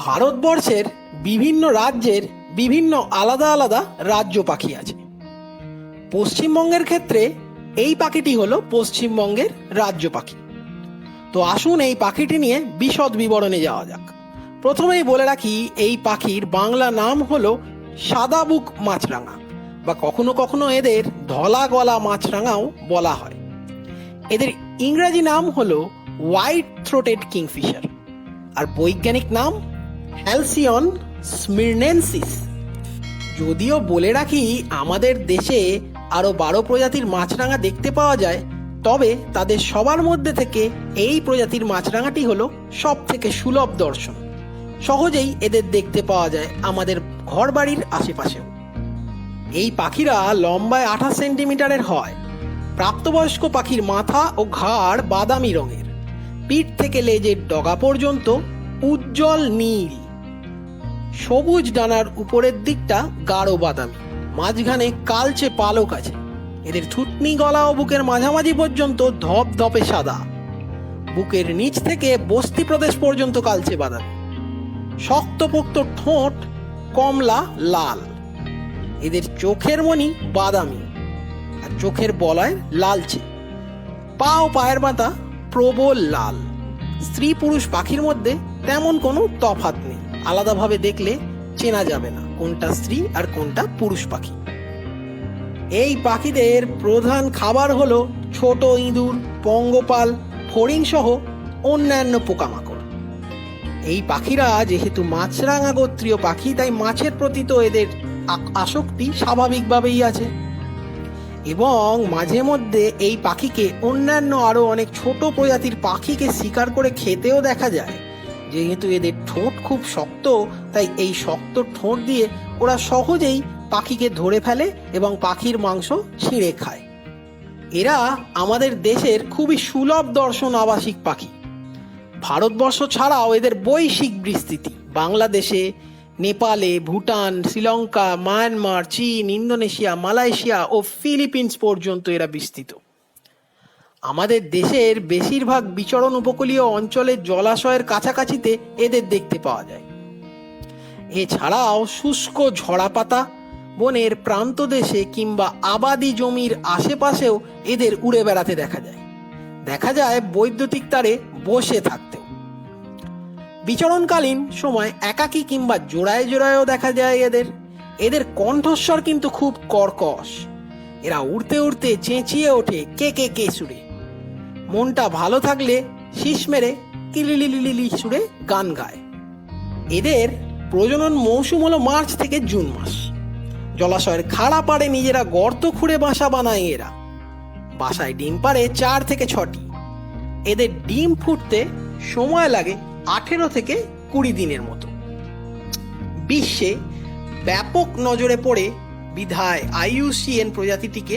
ভারতবর্ষের বিভিন্ন রাজ্যের বিভিন্ন আলাদা আলাদা রাজ্য পাখি আছে। পশ্চিমবঙ্গের ক্ষেত্রে এই পাখিটি হলো পশ্চিমবঙ্গের রাজ্য পাখি। তো আসুন এই পাখিটি নিয়ে বিশদ বিবরণে যাওয়া যাক। প্রথমেই বলে রাখি, এই পাখির বাংলা নাম হলো সাদাবুক মাছরাঙা, বা কখনো কখনো এদের ধলা গলা মাছরাঙাও বলা হয়। এদের ইংরেজি নাম হলো হোয়াইট থ্রোটেড কিংফিশার, আর বৈজ্ঞানিক নাম হ্যালসিয়ন স্মিরনেন্সিস। যদিও বলে রাখি, আমাদের দেশে আরো 12 প্রজাতির মাছরাঙা দেখতে পাওয়া যায়, তবে তাদের সবার মধ্যে থেকে এই প্রজাতির মাছরাঙাটি হলো সব থেকে সুলভ দর্শন। সহজেই এদের দেখতে পাওয়া যায় আমাদের ঘর বাড়ির আশেপাশেও। এই পাখিরা লম্বায় 28 সেন্টিমিটারের হয়। প্রাপ্তবয়স্ক পাখির মাথা ও ঘাড় বাদামি রঙের, পিঠ থেকে লেজের ডগা পর্যন্ত উজ্জ্বল নীল, সবুজ ডানার উপরের দিকটা গাঢ় বাদামি, মাঝখানে কালচে পালক আছে। এদের থুতনি, গলা ও বুকের মাঝামাঝি পর্যন্ত ধপধপে সাদা, বুকের নিচ থেকে বস্তি প্রদেশ পর্যন্ত কালচে বাদামি, শক্তপোক্ত ঠোঁট কমলা লাল। এদের চোখের মণি বাদামি আর চোখের বলয় লালচে। পা ও পায়ের পাতা প্রবল লাল। স্ত্রী পুরুষ পাখির মধ্যে তেমন কোনো তফাৎ নেই, আলাদাভাবে দেখলে চেনা যাবে না কোনটা স্ত্রী আর কোনটা পুরুষ পাখি। এই পাখিদের প্রধান খাবার হলো ছোট ইঁদুর, পঙ্গপাল, ফড়িং সহ অন্যান্য পোকামাকড়। এই পাখিরা যেহেতু মাছরাঙা গোত্রীয় পাখি, তাই মাছের প্রতি তো এদের আসক্তি স্বাভাবিকভাবেই আছে। এবং মাঝে মধ্যে এই পাখিকে অন্যান্য আরো অনেক ছোট প্রজাতির পাখিকে শিকার করে খেতেও দেখা যায়। যেহেতু এদের ঠোঁট খুব শক্ত, তাই এই শক্ত ঠোঁট দিয়ে ওরা সহজেই পাখিকে ধরে ফেলে এবং পাখির মাংস ছিঁড়ে খায়। এরা আমাদের দেশের খুবই সুলভ দর্শন আবাসিক পাখি। ভারতবর্ষ ছাড়াও এদের বৈশ্বিক বিস্তৃতি বাংলাদেশে, নেপালে, ভুটান, শ্রীলঙ্কা, মায়ানমার, চীন, ইন্দোনেশিয়া, মালয়েশিয়া ও ফিলিপিন্স পর্যন্ত এরা বিস্তৃত। আমাদের দেশের বেশিরভাগ বিচরণ উপকূলীয় অঞ্চলের জলাশয়ের কাছাকাছিতে এদের দেখতে পাওয়া যায়। এছাড়াও শুষ্ক ঝরাপাতা বনের প্রান্ত দেশে কিংবা আবাদি জমির আশেপাশেও এদের উড়ে বেড়াতে দেখা যায় বৈদ্যুতিক তারে বসে থাকতেও। বিচরণকালীন সময় একাকী কিংবা জোড়ায় জোড়ায়ও দেখা যায় এদের কণ্ঠস্বর কিন্তু খুব কর্কশ। এরা উড়তে উড়তে চেঁচিয়ে ওঠে কে কে কে সুরে। মনটা ভালো থাকলে শীষ মেরে কিলিলিলিলি সুরে গান গায়। এদের প্রজনন মৌসুম হলো মার্চ থেকে জুন মাস। জলাশয়ের খাড়া পাড়ে নিজেরা গর্ত খুঁড়ে বাসা বানায় এরা। বাসায় ডিম পাড়ে 4 থেকে 6টি। এদের ডিম ফুটতে সময় লাগে 18 থেকে 20 দিনের মতো। বিশ্বে ব্যাপক নজরে পড়ে বিধায় IUCN প্রজাতিটিকে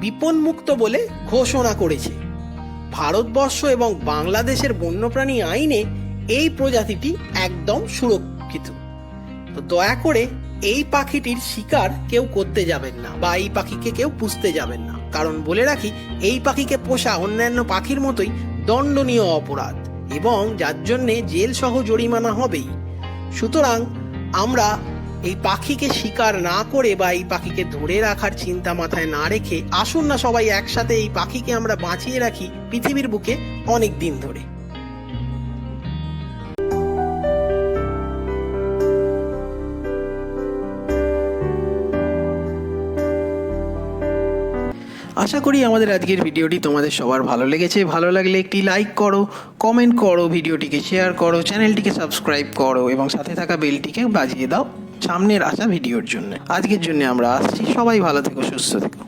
বিপন্মুক্ত বলে ঘোষণা করেছে। ভারতবর্ষ এবং বাংলাদেশের বন্যপ্রাণী আইনে এই প্রজাতিটি একদম সুরক্ষিত। তো দয়া করে এই পাখিটির শিকার কেউ করতে যাবেন না, বা এই পাখিকে কেউ পুষতে যাবেন না, কারণ বলে রাখি, এই পাখিকে পোষা অন্যান্য পাখির মতোই দণ্ডনীয় অপরাধ, এবং যার জন্যে জেল সহ জরিমানা হবেই। সুতরাং আমরা এই পাখিকে শিকার না করে বা এই পাখিকে ধরে রাখার চিন্তা মাথায় না রেখে আসুন না সবাই একসাথে এই পাখিকে আমরা বাঁচিয়ে রাখি পৃথিবীর বুকে অনেক দিন ধরে। আশা করি আমাদের আজকের ভিডিওটি তোমাদের সবার ভালো লেগেছে। ভালো লাগলে একটি লাইক করো, কমেন্ট করো, ভিডিওটিকে শেয়ার করো, চ্যানেলটিকে সাবস্ক্রাইব করো এবং সাথে থাকা বেলটিকে বাজিয়ে দাও সামনের আসা ভিডিওর জন্য। আজকের জন্য আমরা আসছি। সবাই ভালো থেকো, সুস্থ থেকো।